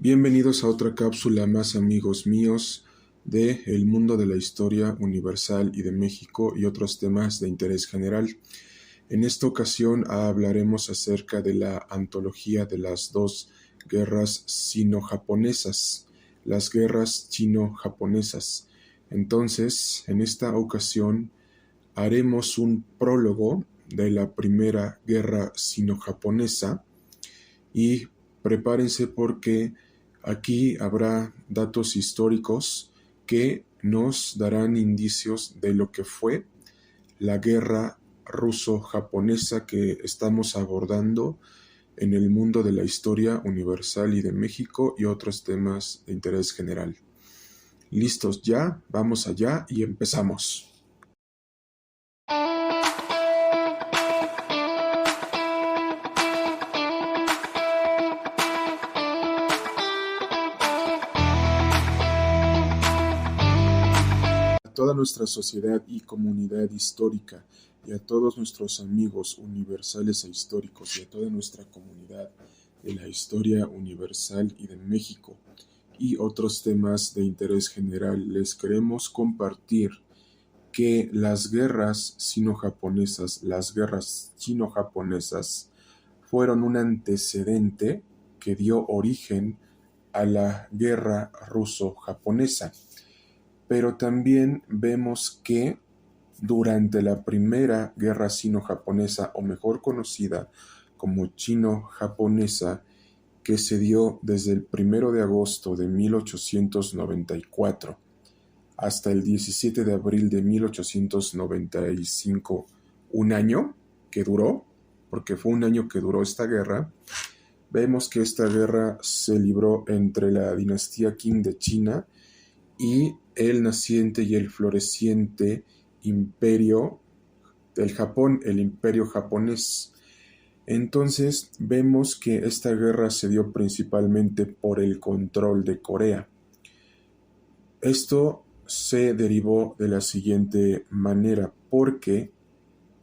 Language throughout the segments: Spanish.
Bienvenidos a otra cápsula más, amigos míos, de el mundo de la historia universal y de México y otros temas de interés general. En esta ocasión hablaremos acerca de la antología de las dos guerras sino-japonesas, las guerras chino-japonesas. Entonces, en esta ocasión haremos un prólogo de la primera guerra sino-japonesa y prepárense porque aquí habrá datos históricos que nos darán indicios de lo que fue la guerra ruso-japonesa que estamos abordando en el mundo de la historia universal y de México y otros temas de interés general. ¿Listos ya? Vamos allá y empezamos. A toda nuestra sociedad y comunidad histórica y a todos nuestros amigos universales e históricos y a toda nuestra comunidad de la historia universal y de México y otros temas de interés general, les queremos compartir que las guerras sino-japonesas, las guerras chino-japonesas, fueron un antecedente que dio origen a la guerra ruso-japonesa. Pero también vemos que durante la primera guerra sino-japonesa, o mejor conocida como chino-japonesa, que se dio desde el 1 de agosto de 1894 hasta el 17 de abril de 1895, un año que duró, porque fue un año que duró esta guerra, vemos que esta guerra se libró entre la dinastía Qing de China y el naciente y el floreciente imperio del Japón, el imperio japonés. Entonces vemos que esta guerra se dio principalmente por el control de Corea. Esto se derivó de la siguiente manera, porque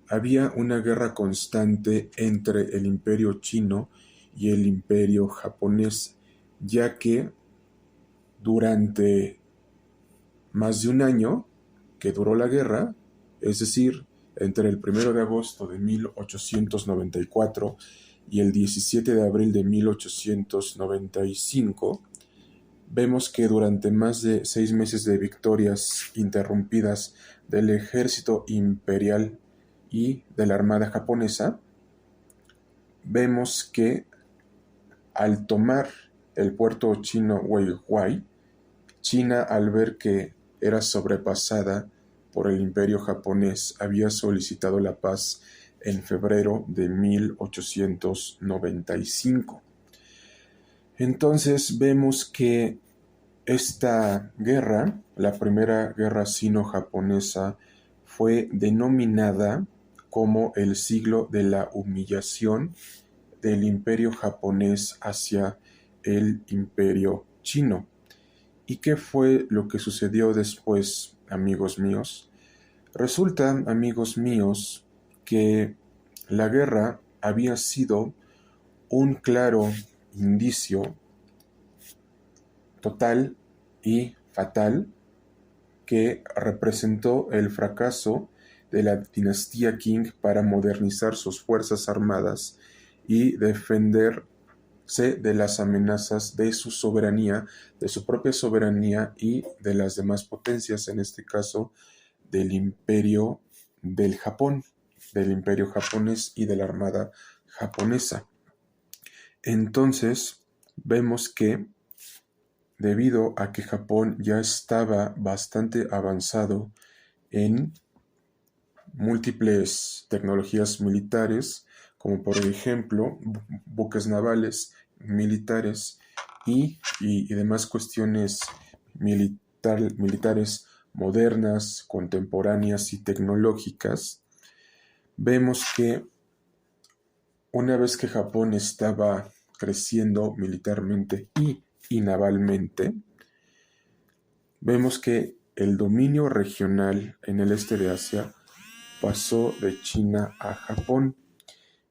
había una guerra constante entre el imperio chino y el imperio japonés, ya que durante más de un año que duró la guerra, es decir, entre el 1 de agosto de 1894 y el 17 de abril de 1895, vemos que durante más de 6 meses de victorias interrumpidas del ejército imperial y de la armada japonesa, vemos que al tomar el puerto chino Weiwei, China, al ver que era sobrepasada por el imperio japonés, había solicitado la paz en febrero de 1895. Entonces vemos que esta guerra, la primera guerra sino-japonesa, fue denominada como el siglo de la humillación del imperio japonés hacia el imperio chino. ¿Y qué fue lo que sucedió después, amigos míos? Resulta, amigos míos, que la guerra había sido un claro indicio total y fatal que representó el fracaso de la dinastía Qing para modernizar sus fuerzas armadas y defenderse de las amenazas de su soberanía, de su propia soberanía y de las demás potencias, en este caso del imperio del Japón, del imperio japonés y de la armada japonesa. Entonces, vemos que debido a que Japón ya estaba bastante avanzado en múltiples tecnologías militares, como por ejemplo buques navales, militares y demás cuestiones militares modernas, contemporáneas y tecnológicas, vemos que una vez que Japón estaba creciendo militarmente y navalmente, vemos que el dominio regional en el este de Asia pasó de China a Japón,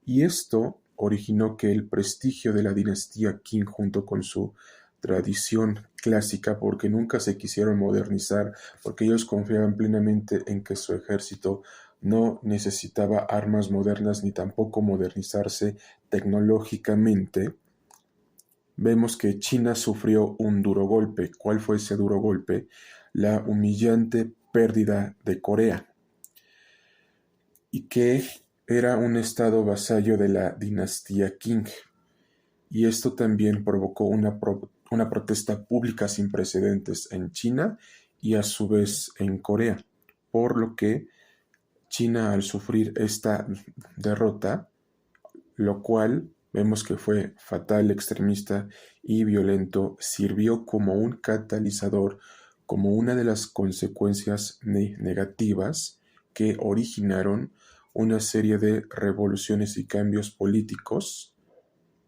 y esto originó que el prestigio de la dinastía Qing junto con su tradición clásica, porque nunca se quisieron modernizar, porque ellos confiaban plenamente en que su ejército no necesitaba armas modernas ni tampoco modernizarse tecnológicamente. Vemos que China sufrió un duro golpe. ¿Cuál fue ese duro golpe? La humillante pérdida de Corea, y que era un estado vasallo de la dinastía Qing. Y esto también provocó una protesta pública sin precedentes en China y a su vez en Corea, por lo que China, al sufrir esta derrota, lo cual vemos que fue fatal, extremista y violento, sirvió como un catalizador, como una de las consecuencias negativas que originaron una serie de revoluciones y cambios políticos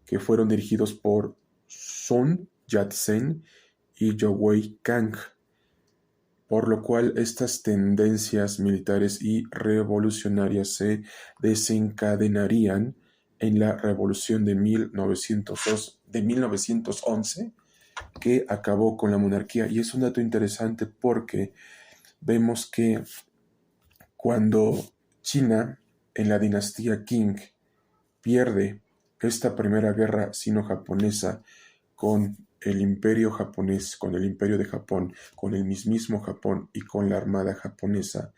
que fueron dirigidos por Sun Yat-sen y Zhou Kang, por lo cual estas tendencias militares y revolucionarias se desencadenarían en la revolución de 1911, que acabó con la monarquía. Y es un dato interesante porque vemos que cuando China, en la dinastía Qing, pierde esta primera guerra sino-japonesa con el imperio japonés, con el imperio de Japón, con el mismísimo Japón y con la armada japonesa,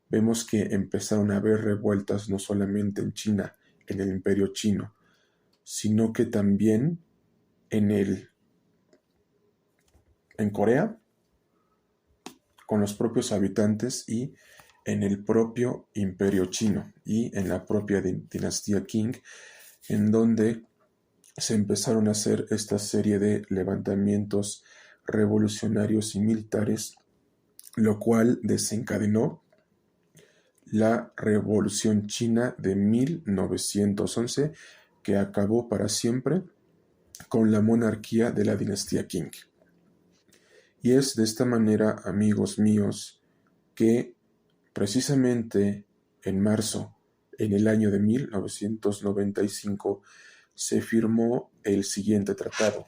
vemos que empezaron a haber revueltas no solamente en China, en el imperio chino, sino que también en Corea, con los propios habitantes, y en el propio imperio chino y en la propia dinastía Qing, en donde se empezaron a hacer esta serie de levantamientos revolucionarios y militares, lo cual desencadenó la Revolución China de 1911, que acabó para siempre con la monarquía de la dinastía Qing. Y es de esta manera, amigos míos, que precisamente en marzo, en el año de 1995, se firmó el siguiente tratado.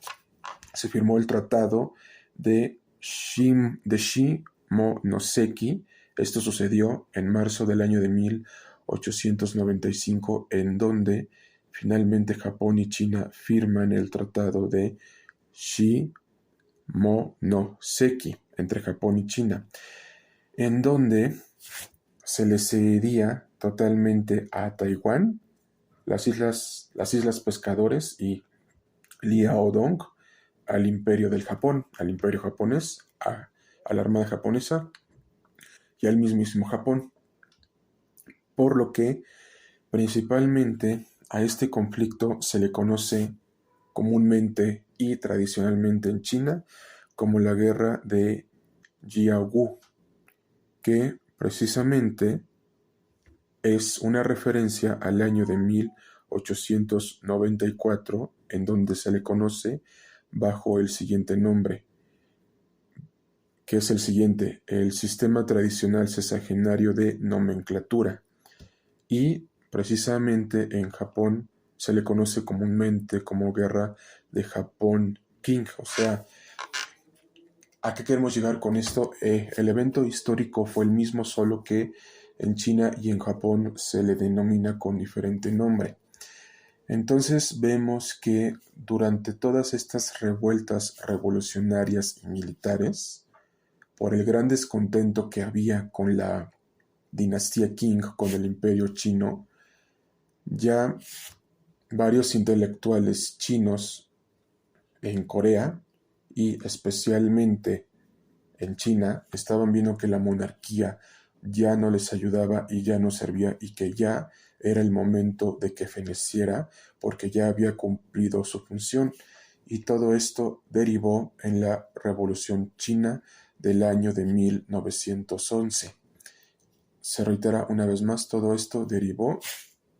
Se firmó el tratado de Shimonoseki. Esto sucedió en marzo del año de 1895, en donde finalmente Japón y China firman el tratado de Shimonoseki entre Japón y China, en donde se le cedía totalmente a Taiwán, las islas Pescadores y Liaodong al imperio del Japón, al imperio japonés, a la armada japonesa y al mismísimo Japón. Por lo que principalmente a este conflicto se le conoce comúnmente y tradicionalmente en China como la guerra de Jiaogu, que precisamente es una referencia al año de 1894, en donde se le conoce bajo el siguiente nombre, que es el siguiente: el sistema tradicional sexagenario de nomenclatura. Y precisamente en Japón se le conoce comúnmente como Guerra de Japón-Qing. O sea, ¿a qué queremos llegar con esto? El evento histórico fue el mismo, solo que en China y en Japón se le denomina con diferente nombre. Entonces vemos que durante todas estas revueltas revolucionarias y militares, por el gran descontento que había con la dinastía Qing, con el imperio chino, ya varios intelectuales chinos en Corea y especialmente en China estaban viendo que la monarquía ya no les ayudaba y ya no servía, y que ya era el momento de que feneciera porque ya había cumplido su función. Y todo esto derivó en la Revolución China del año de 1911. Se reitera una vez más, todo esto derivó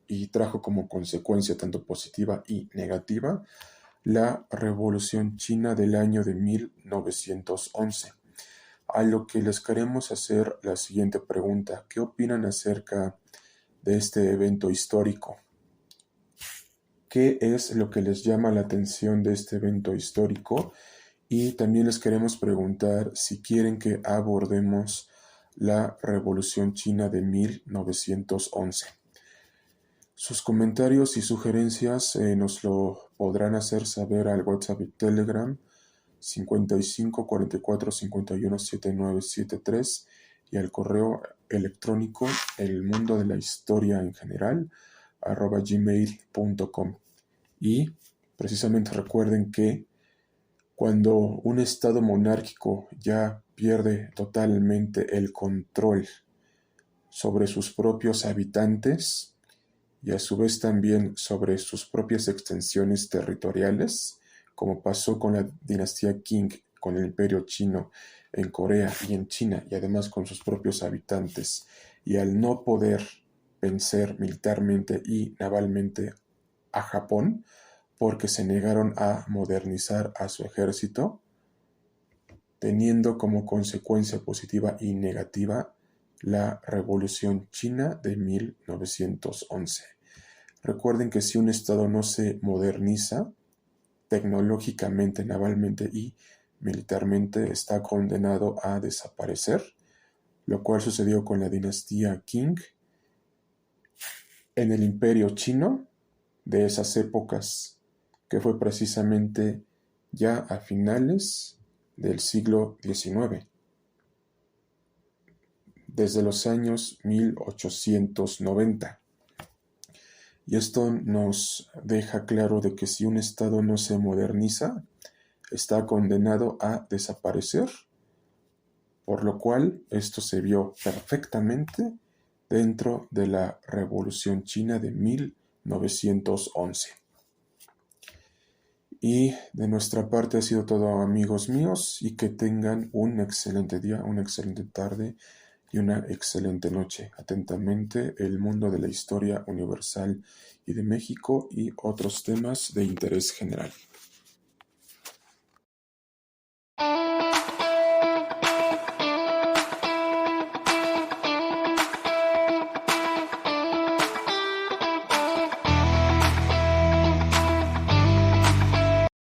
y trajo como consecuencia tanto positiva y negativa la Revolución China del año de 1911. A lo que les queremos hacer la siguiente pregunta: ¿qué opinan acerca de este evento histórico? ¿Qué es lo que les llama la atención de este evento histórico? Y también les queremos preguntar si quieren que abordemos la Revolución China de 1911. Sus comentarios y sugerencias nos lo podrán hacer saber al WhatsApp y Telegram 55 44 51 7973 y al correo electrónico el mundo de la historia en general @gmail.com. Y precisamente recuerden que cuando un estado monárquico ya pierde totalmente el control sobre sus propios habitantes y a su vez también sobre sus propias extensiones territoriales, como pasó con la dinastía Qing, con el imperio chino en Corea y en China, y además con sus propios habitantes, y al no poder vencer militarmente y navalmente a Japón, porque se negaron a modernizar a su ejército, teniendo como consecuencia positiva y negativa la Revolución China de 1911. Recuerden que si un Estado no se moderniza tecnológicamente, navalmente y militarmente, está condenado a desaparecer, lo cual sucedió con la dinastía Qing en el imperio chino de esas épocas, que fue precisamente ya a finales del siglo XIX, desde los años 1890. Y esto nos deja claro de que si un Estado no se moderniza, está condenado a desaparecer, por lo cual esto se vio perfectamente dentro de la Revolución China de 1911. Y de nuestra parte ha sido todo, amigos míos, y que tengan un excelente día, una excelente tarde y una excelente noche. Atentamente, el mundo de la historia universal y de México y otros temas de interés general.